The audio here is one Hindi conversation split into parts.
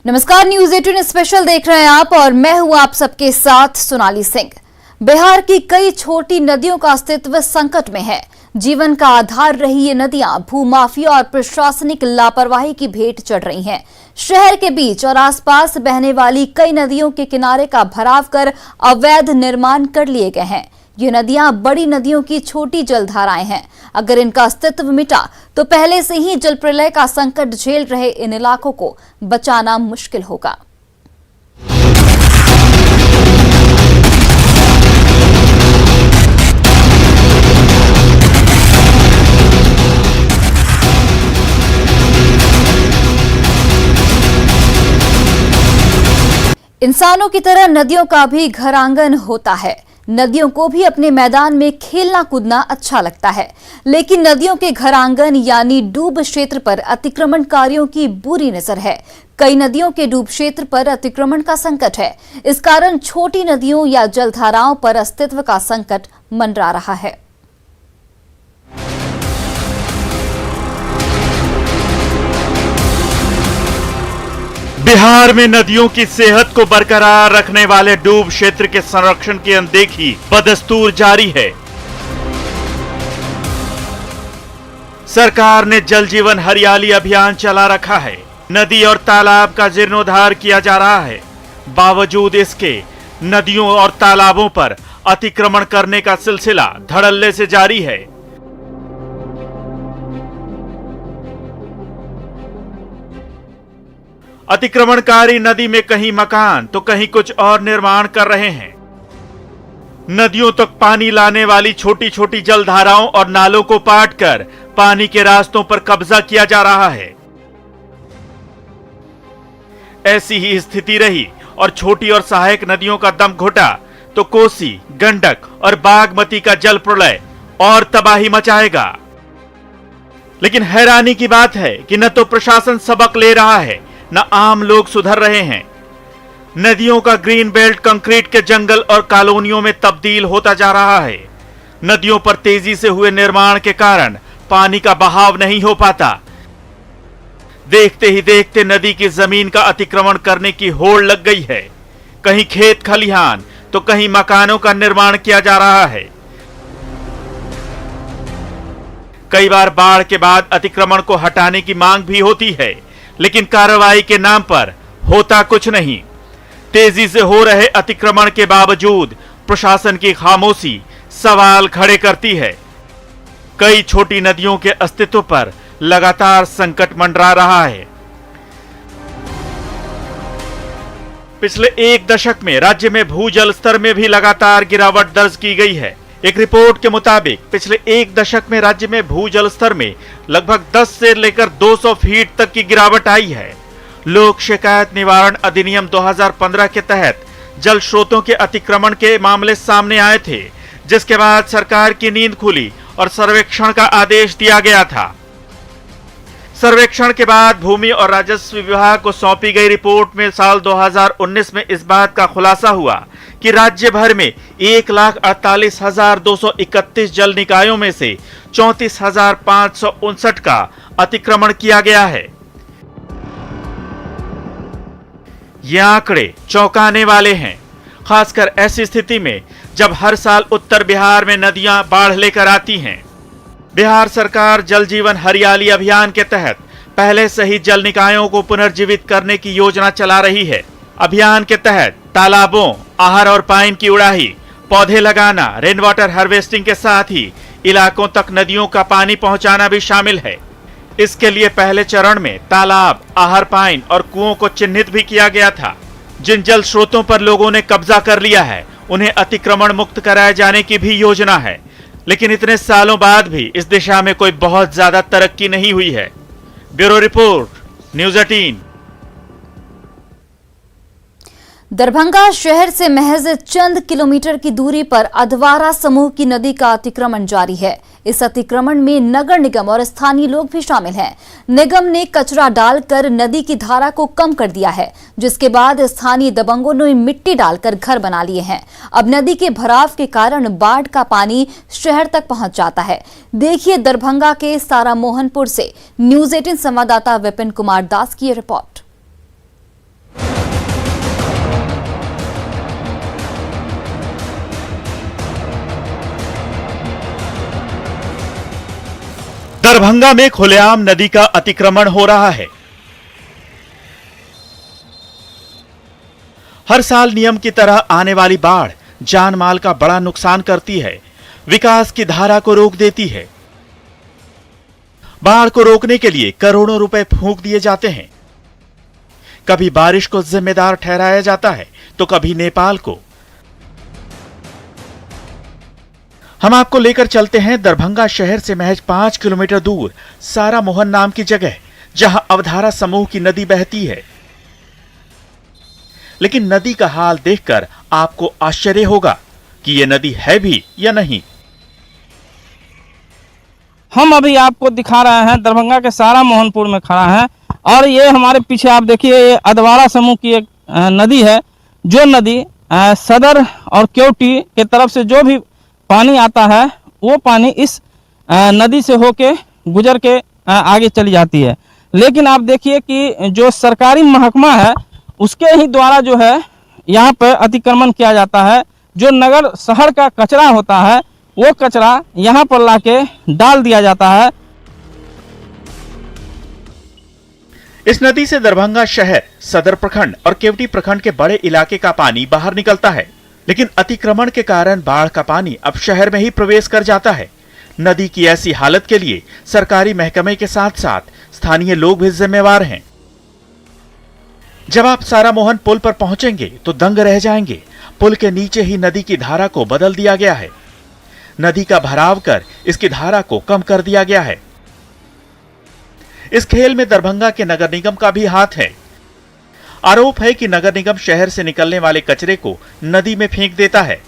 नमस्कार, न्यूज 18 स्पेशल देख रहे हैं आप और मैं हूं आप सबके साथ सोनाली सिंह। बिहार की कई छोटी नदियों का अस्तित्व संकट में है। जीवन का आधार रही ये नदियां भूमाफिया और प्रशासनिक लापरवाही की भेंट चढ़ रही हैं। शहर के बीच और आसपास बहने वाली कई नदियों के किनारे का भराव कर अवैध निर्माण कर लिए गए हैं। ये नदियां बड़ी नदियों की छोटी जलधाराएं हैं। अगर इनका अस्तित्व मिटा तो पहले से ही जल प्रलय का संकट झेल रहे इन इलाकों को बचाना मुश्किल होगा। इंसानों की तरह नदियों का भी घर आंगन होता है। नदियों को भी अपने मैदान में खेलना कूदना अच्छा लगता है, लेकिन नदियों के घर आंगन यानी डूब क्षेत्र पर अतिक्रमणकारियों की बुरी नजर है। कई नदियों के डूब क्षेत्र पर अतिक्रमण का संकट है। इस कारण छोटी नदियों या जलधाराओं पर अस्तित्व का संकट मंडरा रहा है। बिहार में नदियों की सेहत को बरकरार रखने वाले डूब क्षेत्र के संरक्षण की अनदेखी बदस्तूर जारी है। सरकार ने जल जीवन हरियाली अभियान चला रखा है। नदी और तालाब का जीर्णोद्धार किया जा रहा है। बावजूद इसके नदियों और तालाबों पर अतिक्रमण करने का सिलसिला धड़ल्ले से जारी है। अतिक्रमणकारी नदी में कहीं मकान तो कहीं कुछ और निर्माण कर रहे हैं। नदियों तक पानी लाने वाली छोटी छोटी जलधाराओं और नालों को पाटकर पानी के रास्तों पर कब्जा किया जा रहा है। ऐसी ही स्थिति रही और छोटी और सहायक नदियों का दम घुटा तो कोसी, गंडक और बागमती का जल प्रलय और तबाही मचाएगा। लेकिन हैरानी की बात है कि न तो प्रशासन सबक ले रहा है, न आम लोग सुधर रहे हैं। नदियों का ग्रीन बेल्ट कंक्रीट के जंगल और कॉलोनियों में तब्दील होता जा रहा है। नदियों पर तेजी से हुए निर्माण के कारण पानी का बहाव नहीं हो पाता। देखते ही देखते नदी की जमीन का अतिक्रमण करने की होड़ लग गई है। कहीं खेत खलिहान तो कहीं मकानों का निर्माण किया जा रहा है। कई बार बाढ़ के बाद अतिक्रमण को हटाने की मांग भी होती है, लेकिन कार्रवाई के नाम पर होता कुछ नहीं। तेजी से हो रहे अतिक्रमण के बावजूद प्रशासन की खामोशी सवाल खड़े करती है। कई छोटी नदियों के अस्तित्व पर लगातार संकट मंडरा रहा है। पिछले एक दशक में राज्य में भूजल स्तर में भी लगातार गिरावट दर्ज की गई है। एक रिपोर्ट के मुताबिक पिछले एक दशक में राज्य में भूजल स्तर में लगभग 10 से लेकर 200 फीट तक की गिरावट आई है। लोक शिकायत निवारण अधिनियम 2015 के तहत जल स्रोतों के अतिक्रमण के मामले सामने आए थे, जिसके बाद सरकार की नींद खुली और सर्वेक्षण का आदेश दिया गया था। सर्वेक्षण के बाद भूमि और राजस्व विभाग को सौंपी गई रिपोर्ट में साल 2019 में इस बात का खुलासा हुआ कि राज्य भर में 1,48,231 जल निकायों में से 34,559 का अतिक्रमण किया गया है। ये आंकड़े चौंकाने वाले हैं, खासकर ऐसी स्थिति में जब हर साल उत्तर बिहार में नदियां बाढ़ लेकर आती हैं। बिहार सरकार जल जीवन हरियाली अभियान के तहत पहले से ही जल निकायों को पुनर्जीवित करने की योजना चला रही है। अभियान के तहत तालाबों, आहर और पाइन की उड़ाही, पौधे लगाना, रेन वाटर हार्वेस्टिंग के साथ ही इलाकों तक नदियों का पानी पहुंचाना भी शामिल है। इसके लिए पहले चरण में तालाब, आहर, पाइन और कुओं को चिन्हित भी किया गया था। जिन जल स्रोतों पर लोगों ने कब्जा कर लिया है, उन्हें अतिक्रमण मुक्त कराए जाने की भी योजना है। लेकिन इतने सालों बाद भी इस दिशा में कोई बहुत ज्यादा तरक्की नहीं हुई है। Bureau report, news 18। दरभंगा शहर से महज चंद किलोमीटर की दूरी पर अधवारा समूह की नदी का अतिक्रमण जारी है। इस अतिक्रमण में नगर निगम और स्थानीय लोग भी शामिल हैं। निगम ने कचरा डालकर नदी की धारा को कम कर दिया है, जिसके बाद स्थानीय दबंगों ने मिट्टी डालकर घर बना लिए हैं। अब नदी के भराव के कारण बाढ़ का पानी शहर तक पहुंच जाता है। देखिए दरभंगा के सारा मोहनपुर से न्यूज 18 संवाददाता विपिन कुमार दास की रिपोर्ट। दरभंगा में खुलेआम नदी का अतिक्रमण हो रहा है। हर साल नियम की तरह आने वाली बाढ़ जान माल का बड़ा नुकसान करती है, विकास की धारा को रोक देती है। बाढ़ को रोकने के लिए करोड़ों रुपए फूंक दिए जाते हैं। कभी बारिश को जिम्मेदार ठहराया जाता है तो कभी नेपाल को। हम आपको लेकर चलते हैं दरभंगा शहर से महज 5 किलोमीटर दूर सारा मोहन नाम की जगह, जहां अवधारा समूह की नदी बहती है। लेकिन नदी का हाल देखकर आपको आश्चर्य होगा कि यह नदी है भी या नहीं। हम अभी आपको दिखा रहे हैं दरभंगा के सारा मोहनपुर में खड़ा है और ये हमारे पीछे आप देखिए ये अधवारा समूह की एक नदी है। जो नदी सदर और केवटी के तरफ से जो भी पानी आता है वो पानी इस नदी से होके गुजर के आगे चली जाती है। लेकिन आप देखिए कि जो सरकारी महकमा है उसके ही द्वारा जो है यहाँ पर अतिक्रमण किया जाता है। जो नगर शहर का कचरा होता है वो कचरा यहाँ पर लाके डाल दिया जाता है। इस नदी से दरभंगा शहर, सदर प्रखंड और केवटी प्रखंड के बड़े इलाके का पानी बाहर निकलता है, लेकिन अतिक्रमण के कारण बाढ़ का पानी अब शहर में ही प्रवेश कर जाता है। नदी की ऐसी हालत के लिए सरकारी महकमे के साथ साथ स्थानीय लोग भी जिम्मेवार हैं। जब आप सारा मोहन पुल पर पहुंचेंगे तो दंग रह जाएंगे। पुल के नीचे ही नदी की धारा को बदल दिया गया है। नदी का भराव कर इसकी धारा को कम कर दिया गया है। इस खेल में दरभंगा के नगर निगम का भी हाथ है। आरोप है कि नगर निगम शहर से निकलने वाले कचरे को नदी में फेंक देता है।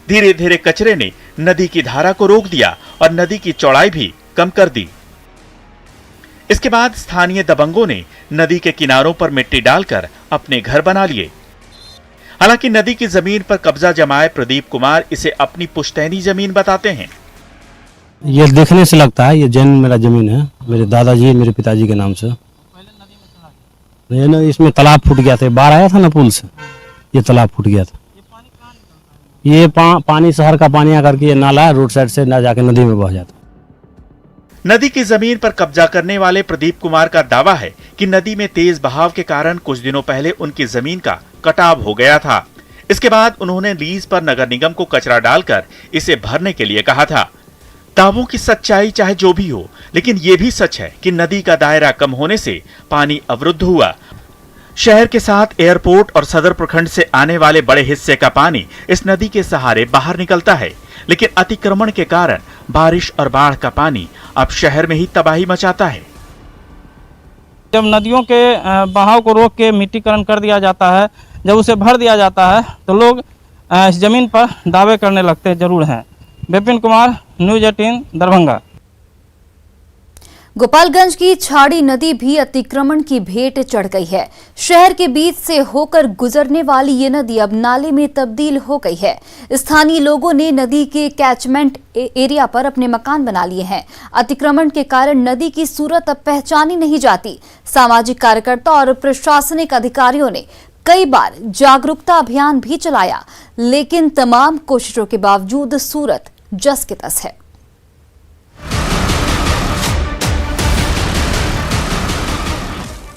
धीरे धीरे कचरे ने नदी की धारा को रोक दिया और नदी की चौड़ाई भी कम कर दी। इसके बाद स्थानीय दबंगों ने नदी के किनारों पर मिट्टी डालकर अपने घर बना लिए। हालांकि नदी की जमीन पर कब्जा जमाए प्रदीप कुमार इसे अपनी पुश्तैनी जमीन बताते हैं। ये देखने से लगता है ये जैन मेरा जमीन है, मेरे दादाजी मेरे पिताजी के नाम से। नहीं ना, इसमें तालाब फूट गया था, बाढ़ आया था ना पुल से, ये तालाब फूट गया था। ये पानी शहर का पानी आकर के ये नाला रोड साइड से ना जाके नदी में बह जाता। नदी की जमीन पर कब्जा करने वाले प्रदीप कुमार का दावा है कि नदी में तेज बहाव के कारण कुछ दिनों पहले उनकी जमीन का कटाव हो गया था। इसके बाद उन्होंने लीज पर नगर निगम को कचरा डालकर इसे भरने के लिए कहा था। दावों की सच्चाई चाहे जो भी हो, लेकिन यह भी सच है कि नदी का दायरा कम होने से पानी अवरुद्ध हुआ। शहर के साथ एयरपोर्ट और सदर प्रखंड से आने वाले बड़े हिस्से का पानी इस नदी के सहारे बाहर निकलता है, लेकिन अतिक्रमण के कारण बारिश और बाढ़ का पानी अब शहर में ही तबाही मचाता है। जब नदियों के बहाव को रोक के मिट्टीकरण कर दिया जाता है, जब उसे भर दिया जाता है तो लोग इस जमीन पर दावे करने लगते जरूर हैं। विपिन कुमार, न्यूज़ 18 दरभंगा। गोपालगंज की छाड़ी नदी भी अतिक्रमण की भेंट चढ़ गई है। शहर के बीच से होकर गुजरने वाली ये नदी अब नाले में तब्दील हो गई है। स्थानीय लोगों ने नदी के कैचमेंट एरिया पर अपने मकान बना लिए हैं। अतिक्रमण के कारण नदी की सूरत अब पहचानी नहीं जाती। सामाजिक कार्यकर्ता और प्रशासनिक अधिकारियों ने कई बार जागरूकता अभियान भी चलाया, लेकिन तमाम कोशिशों के बावजूद सूरत जस के तस है।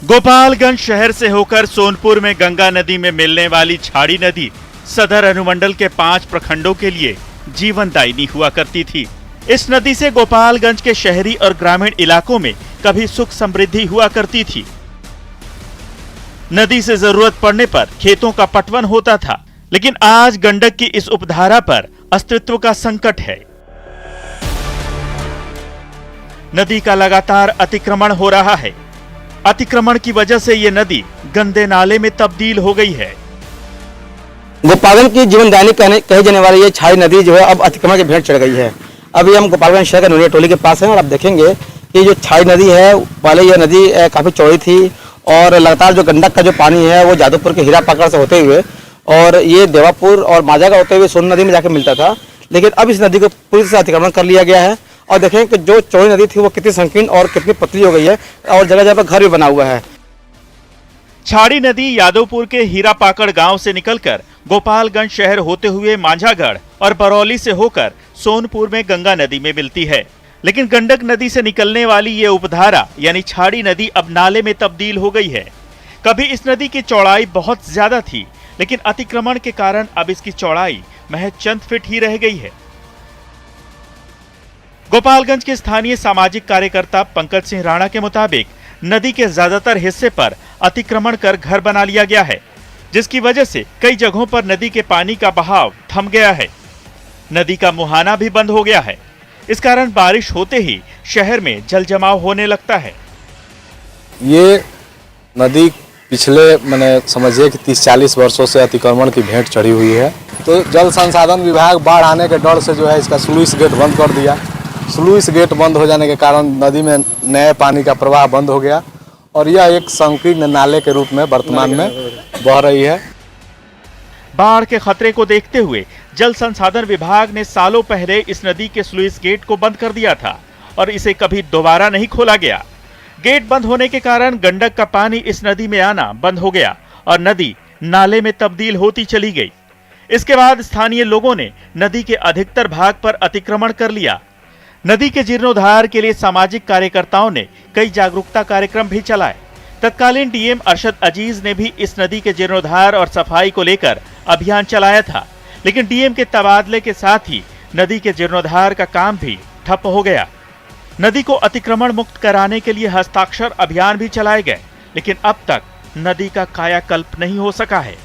गोपालगंज शहर से होकर सोनपुर में गंगा नदी में मिलने वाली छाड़ी नदी सदर अनुमंडल के 5 प्रखंडों के लिए जीवनदायिनी हुआ करती थी। इस नदी से गोपालगंज के शहरी और ग्रामीण इलाकों में कभी सुख समृद्धि हुआ करती थी। नदी से जरूरत पड़ने पर खेतों का पटवन होता था, लेकिन आज गंडक की इस उपधारा पर अस्तित्व का संकट है। नदी का लगातार अतिक्रमण हो रहा है। अतिक्रमण की वजह से ये नदी गंदे नाले में तब्दील हो गई है। गोपालगंज की जीवनदायिनी कही जाने वाली ये छाड़ी नदी जो है अब अतिक्रमण की भेंट चढ़ गई है। अभी हम गोपालगंज शहर के नूरिया टोली के पास हैं और आप देखेंगे कि जो छाड़ी नदी है, पहले यह नदी काफी चौड़ी थी और लगातार जो गंडक का जो पानी है वो जादवपुर के हीरा पाकड़ से होते हुए और ये देवापुर और माझा का होते हुए सोन नदी में जाकर मिलता था। लेकिन अब इस नदी को पूरी तरह से अतिक्रमण कर लिया गया है और देखें कि जो चौड़ी नदी थी वो कितनी संकीर्ण और कितनी पतली हो गई है और जगह जगह पर घर भी बना हुआ है। छाड़ी नदी यादवपुर के हीरा पाकड़ गांव से निकलकर गोपालगंज शहर होते हुए मांझागढ़ और बरौली से होकर सोनपुर में गंगा नदी में मिलती है। लेकिन गंडक नदी से निकलने वाली ये उपधारा यानी छाड़ी नदी अब नाले में तब्दील हो गई है। कभी इस नदी की चौड़ाई बहुत ज्यादा थी, लेकिन अतिक्रमण के कारण अब इसकी चौड़ाई महज चंद फीट ही रह गई है। गोपालगंज के स्थानीय सामाजिक कार्यकर्ता पंकज सिंह राणा के मुताबिक नदी के ज्यादातर हिस्से पर अतिक्रमण कर घर बना लिया गया है, जिसकी वजह से कई जगहों पर नदी के पानी का बहाव थम गया है। नदी का मुहाना भी बंद हो गया है। इस कारण बारिश होते ही शहर में जल जमाव होने लगता है। ये नदी पिछले मैंने समझिए कि 30-40 वर्षों से अतिक्रमण की भेंट चढ़ी हुई है। तो जल संसाधन विभाग बाढ़ आने के डर से जो है इसका स्लुइस गेट बंद कर दिया। स्लुइस गेट बंद हो जाने के कारण नदी में नए पानी का प्रवाह बंद हो गया और यह एक संकीर्ण नाले के रूप में वर्तमान में बह रही है। बाढ़ के खतरे को देखते हुए जल संसाधन विभाग ने सालों पहले इस नदी के स्लुइस गेट को बंद कर दिया था और इसे कभी दोबारा नहीं खोला गया। गेट बंद होने के कारण गंडक का पानी इस नदी में आना बंद हो गया और नदी नाले में तब्दील होती चली गई। इसके बाद स्थानीय लोगों ने नदी के अधिकतर भाग पर अतिक्रमण कर लिया। नदी के जीर्णोद्धार के लिए सामाजिक कार्यकर्ताओं ने कई जागरूकता कार्यक्रम भी चलाए। तत्कालीन डीएम अरशद अजीज ने भी इस नदी के जीर्णोद्धार और सफाई को लेकर अभियान चलाया था, लेकिन डीएम के तबादले के साथ ही नदी के जीर्णोद्धार का काम भी ठप हो गया। नदी को अतिक्रमण मुक्त कराने के लिए हस्ताक्षर अभियान भी चलाए गए, लेकिन अब तक नदी का कायाकल्प नहीं हो सका है।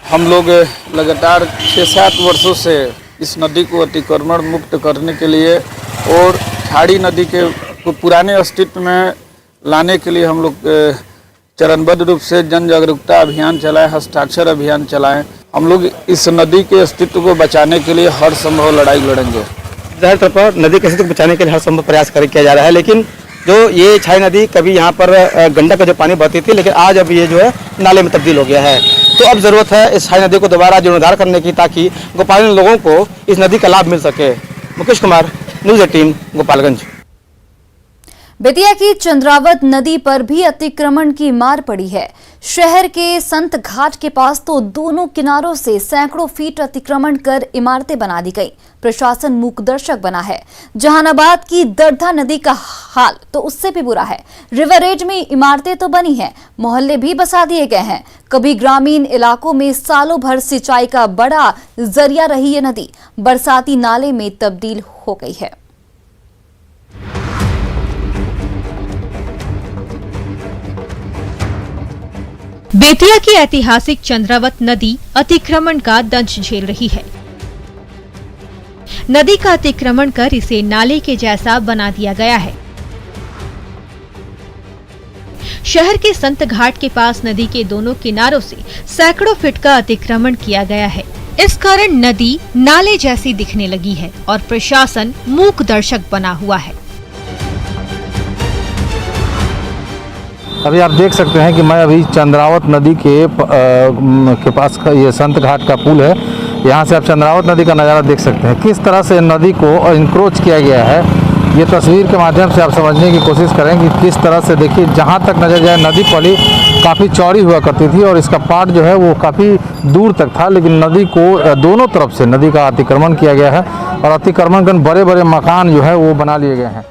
हम लोग लगातार 6-7 वर्षों से इस नदी को अतिक्रमण मुक्त करने के लिए और छाड़ी नदी के पुराने अस्तित्व में लाने के लिए हम लोग चरणबद्ध रूप से जन जागरूकता अभियान चलाए, हस्ताक्षर अभियान चलाएं। हम लोग इस नदी के अस्तित्व को बचाने के लिए हर संभव लड़ाई लड़ेंगे। जाहिर तौर पर नदी के अस्तित्व को बचाने के लिए हर संभव प्रयास किया जा रहा है, लेकिन जो ये छाई नदी कभी यहाँ पर गंडक का जो पानी बहती थी, लेकिन आज अब ये जो है नाले में तब्दील हो गया है। तो अब जरूरत है इस छाई नदी को दोबारा जीर्णोद्धार करने की, ताकि गोपालगंज लोगों को इस नदी का लाभ मिल सके। मुकेश कुमार, न्यूज़ 18, गोपालगंज। बेतिया की चंद्रावत नदी पर भी अतिक्रमण की मार पड़ी है। शहर के संत घाट के पास तो दोनों किनारों से सैकड़ों फीट अतिक्रमण कर इमारतें बना दी गई। प्रशासन मूकदर्शक बना है। जहानाबाद की दर्धा नदी का हाल तो उससे भी बुरा है। रिवर एज में इमारतें तो बनी हैं, मोहल्ले भी बसा दिए गए हैं। कभी ग्रामीण इलाकों में सालों भर सिंचाई का बड़ा जरिया रही ये नदी बरसाती नाले में तब्दील हो गई है। बेतिया की ऐतिहासिक चंद्रावत नदी अतिक्रमण का दंश झेल रही है। नदी का अतिक्रमण कर इसे नाले के जैसा बना दिया गया है। शहर के संत घाट के पास नदी के दोनों किनारों से सैकड़ों फीट का अतिक्रमण किया गया है। इस कारण नदी नाले जैसी दिखने लगी है और प्रशासन मूक दर्शक बना हुआ है। अभी आप देख सकते हैं कि मैं अभी चंद्रावत नदी के पास ये संत घाट का पुल है। यहाँ से आप चंद्रावत नदी का नज़ारा देख सकते हैं, किस तरह से नदी को इंक्रोच किया गया है। ये तस्वीर के माध्यम से आप समझने की कोशिश करें कि किस तरह से, देखिए जहाँ तक नजर जाए नदी पहले काफ़ी चौड़ी हुआ करती थी और इसका पार्ट जो है वो काफ़ी दूर तक था, लेकिन नदी को दोनों तरफ से नदी का अतिक्रमण किया गया है और अतिक्रमण कर बड़े बड़े मकान जो है वो बना लिए गए हैं।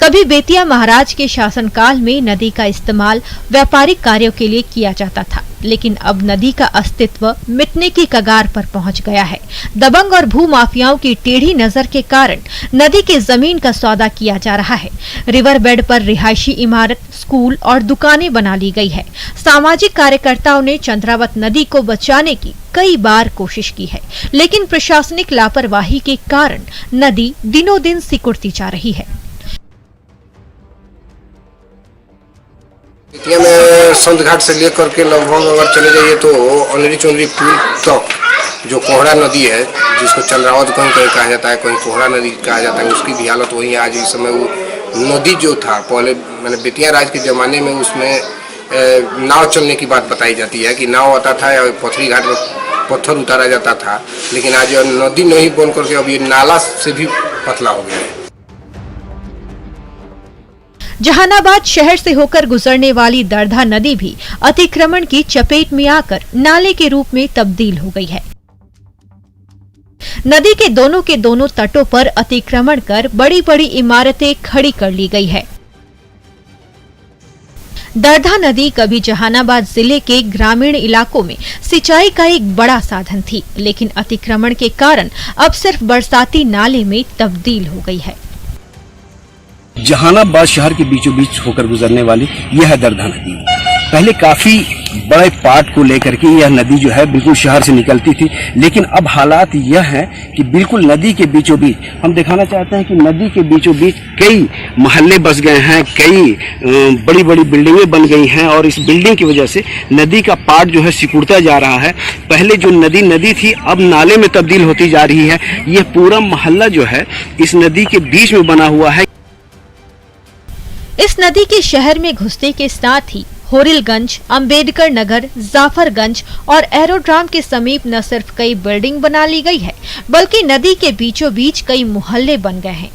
कभी बेतिया महाराज के शासनकाल में नदी का इस्तेमाल व्यापारिक कार्यों के लिए किया जाता था, लेकिन अब नदी का अस्तित्व मिटने की कगार पर पहुंच गया है। दबंग और भू माफियाओं की टेढ़ी नजर के कारण नदी के जमीन का सौदा किया जा रहा है। रिवर बेड पर रिहायशी इमारत, स्कूल और दुकानें बना ली गई है। सामाजिक कार्यकर्ताओं ने चंद्रावत नदी को बचाने की कई बार कोशिश की है, लेकिन प्रशासनिक लापरवाही के कारण नदी दिनों दिन सिकुड़ती जा रही है। बेतिया में संत घाट से लेकर के लगभग अगर चले जाइए तो अनरी चुनरी पुल तक जो कोहरा नदी है, जिसको चंद्रावत कहीं कहा जाता है, कहीं कोहरा नदी कहा जाता है, उसकी भी हालत वही है। आज इस समय वो नदी जो था पहले मैंने बेतिया राज के ज़माने में उसमें नाव चलने की बात बताई जाती है कि नाव आता था या पथरी घाट में पत्थर उतारा जाता था, लेकिन आज नदी नहीं बन करके अब ये नाला से भी पतला हो गया है। जहानाबाद शहर से होकर गुजरने वाली दर्धा नदी भी अतिक्रमण की चपेट में आकर नाले के रूप में तब्दील हो गई है। नदी के दोनों तटों पर अतिक्रमण कर बड़ी बड़ी इमारतें खड़ी कर ली गई है। दरधा नदी कभी जहानाबाद जिले के ग्रामीण इलाकों में सिंचाई का एक बड़ा साधन थी, लेकिन अतिक्रमण के कारण अब सिर्फ बरसाती नाले में तब्दील हो गई है। जहानाबाद शहर के बीचों बीच होकर गुजरने वाली यह दरधा नदी पहले काफी बड़े पार्ट को लेकर के यह नदी जो है बिल्कुल शहर से निकलती थी, लेकिन अब हालात यह है कि बिल्कुल नदी के बीचों बीच हम दिखाना चाहते हैं कि नदी के बीचों बीच कई मोहल्ले बस गए हैं, कई बड़ी बड़ी बिल्डिंगें बन गई हैं और इस बिल्डिंग की वजह से नदी का पार्ट जो है सिकुड़ता जा रहा है। पहले जो नदी थी अब नाले में तब्दील होती जा रही है। यह पूरा मोहल्ला जो है इस नदी के बीच में बना हुआ है। इस नदी के शहर में घुसने के साथ ही होरिलगंज, अंबेडकर नगर, जाफरगंज और एरोड्राम के समीप न सिर्फ कई बिल्डिंग बना ली गई है, बल्कि नदी के बीचों बीच कई मोहल्ले बन गए हैं।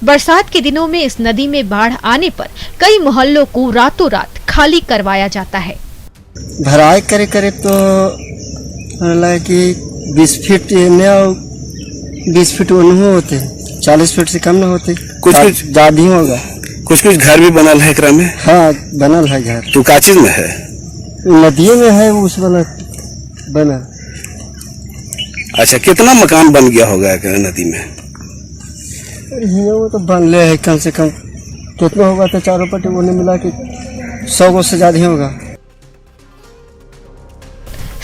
बरसात के दिनों में इस नदी में बाढ़ आने पर कई मोहल्लों को रातों रात खाली करवाया जाता है। भराई करे करे तो कि 20 फीट और 20 फीट नहीं होते, 40 फीट से कम न होते, कुछ ज्यादा ही होगा। कुछ घर भी बनल है एकरा में। हाँ बनल है घर। तो का चीज में है? नदी में है उस वाला बना। अच्छा, कितना मकान बन गया होगा नदी में? वो तो बनले है कम से कम कितना होगा तो चारों पट्टी वो मिला के 100 से ज्यादा ही होगा।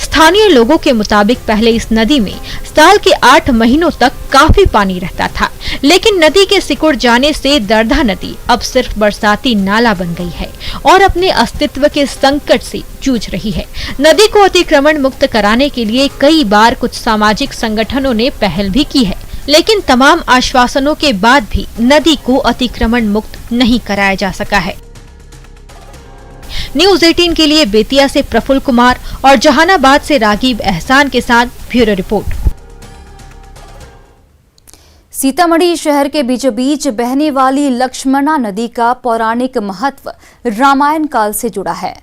स्थानीय लोगों के मुताबिक पहले इस नदी में साल के 8 महीनों तक काफी पानी रहता था, लेकिन नदी के सिकुड़ जाने से दरधा नदी अब सिर्फ बरसाती नाला बन गई है और अपने अस्तित्व के संकट से जूझ रही है। नदी को अतिक्रमण मुक्त कराने के लिए कई बार कुछ सामाजिक संगठनों ने पहल भी की है, लेकिन तमाम आश्वासनों के बाद भी नदी को अतिक्रमण मुक्त नहीं कराया जा सका है। न्यूज 18 के लिए बेतिया से प्रफुल्ल कुमार और जहानाबाद से रागीब एहसान के साथ ब्यूरो रिपोर्ट। सीतामढ़ी शहर के बीचों बीच बहने वाली लक्ष्मणा नदी का पौराणिक महत्व रामायण काल से जुड़ा है,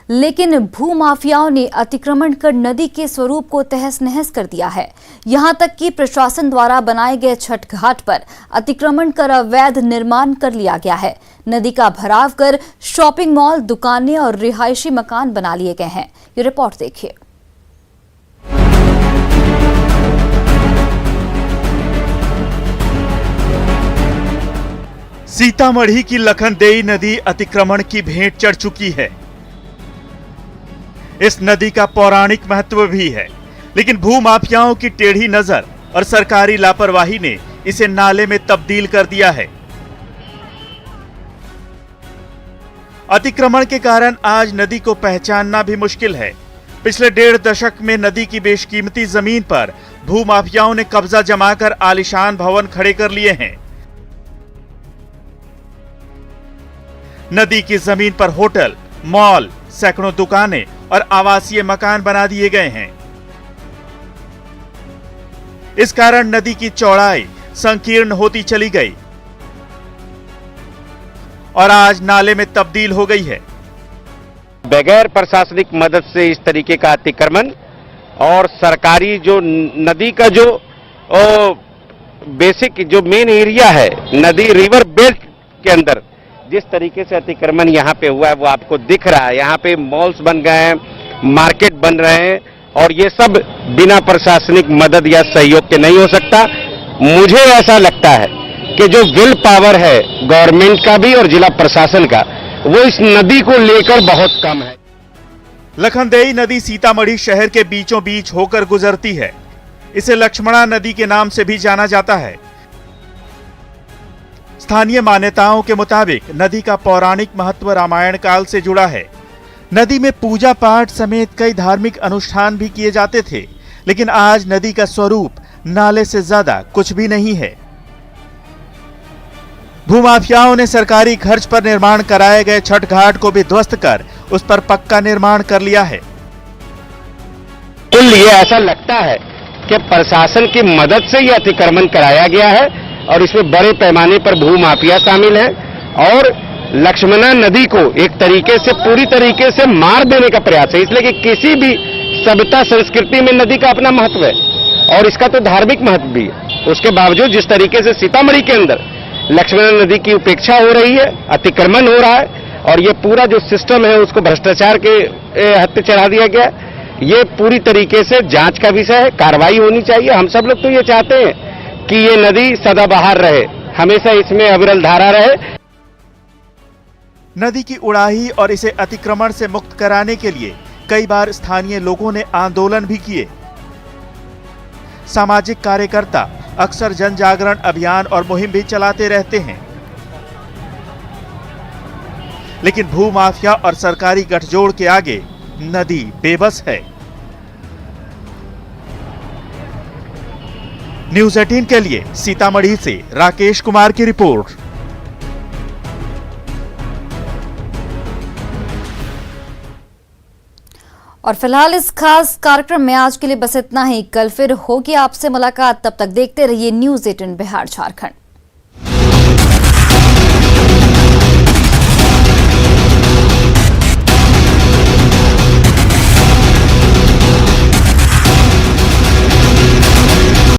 लेकिन भूमाफियाओं ने अतिक्रमण कर नदी के स्वरूप को तहस नहस कर दिया है। यहां तक कि प्रशासन द्वारा बनाए गए छठ घाट पर अतिक्रमण कर अवैध निर्माण कर लिया गया है। नदी का भराव कर शॉपिंग मॉल, दुकानें और रिहायशी मकान बना लिए गए हैं। ये रिपोर्ट देखिए। सीतामढ़ी की लखनदेई नदी अतिक्रमण की भेंट चढ़ चुकी है। इस नदी का पौराणिक महत्व भी है, लेकिन भूमाफियाओं की टेढ़ी नजर और सरकारी लापरवाही ने इसे नाले में तब्दील कर दिया है। अतिक्रमण के कारण आज नदी को पहचानना भी मुश्किल है। पिछले 1.5 दशक में नदी की बेशकीमती जमीन पर भूमाफियाओं ने कब्जा जमाकर आलीशान भवन खड़े कर लिए हैं। नदी की जमीन पर होटल, मॉल, सैकड़ों दुकानें और आवासीय मकान बना दिए गए हैं। इस कारण नदी की चौड़ाई संकीर्ण होती चली गई और आज नाले में तब्दील हो गई है। बगैर प्रशासनिक मदद से इस तरीके का अतिक्रमण और सरकारी जो नदी का जो बेसिक जो मेन एरिया है, नदी रिवर बेल्ट के अंदर जिस तरीके से अतिक्रमण यहाँ पे हुआ है वो आपको दिख रहा है। यहाँ पे मॉल्स बन गए हैं, मार्केट बन रहे हैं और ये सब बिना प्रशासनिक मदद या सहयोग के नहीं हो सकता। मुझे ऐसा लगता है कि जो विल पावर है गवर्नमेंट का भी और जिला प्रशासन का, वो इस नदी को लेकर बहुत कम है। लखनदेई नदी सीतामढ़ी शहर के बीचों बीच होकर गुजरती है। इसे लक्ष्मणा नदी के नाम से भी जाना जाता है। स्थानीय मान्यताओं के मुताबिक नदी का पौराणिक महत्व रामायण काल से जुड़ा है। नदी में पूजा पाठ समेत कई धार्मिक अनुष्ठान भी किए जाते थे, लेकिन आज नदी का स्वरूप नाले से ज्यादा कुछ भी नहीं है। भूमाफियाओं ने सरकारी खर्च पर निर्माण कराए गए छठ घाट को भी ध्वस्त कर उस पर पक्का निर्माण कर लिया है। कुल ये ऐसा लगता है कि प्रशासन की मदद से यह अतिक्रमण कराया गया है और इसमें बड़े पैमाने पर भूमाफिया शामिल है और लक्ष्मणा नदी को एक तरीके से पूरी तरीके से मार देने का प्रयास है, इसलिए कि किसी भी सभ्यता संस्कृति में नदी का अपना महत्व है और इसका तो धार्मिक महत्व भी है। उसके बावजूद जिस तरीके से सीतामढ़ी के अंदर लक्ष्मण नदी की उपेक्षा हो रही है, अतिक्रमण हो रहा है और ये पूरा जो सिस्टम है उसको भ्रष्टाचार के हत्थे चढ़ा दिया गया, ये पूरी तरीके से जांच का विषय है, कार्रवाई होनी चाहिए। हम सब लोग तो ये चाहते हैं कि ये नदी सदाबहार रहे, हमेशा इसमें अविरल धारा रहे। नदी की उड़ाही और इसे अतिक्रमण से मुक्त कराने के लिए कई बार स्थानीय लोगों ने आंदोलन भी किए। सामाजिक कार्यकर्ता अक्सर जन जागरण अभियान और मुहिम भी चलाते रहते हैं, लेकिन भूमाफिया और सरकारी गठजोड़ के आगे नदी बेबस है। न्यूज़ 18 के लिए सीतामढ़ी से राकेश कुमार की रिपोर्ट। और फिलहाल इस खास कार्यक्रम में आज के लिए बस इतना ही। कल फिर होगी आपसे मुलाकात, तब तक देखते रहिए न्यूज़ 18 बिहार झारखंड।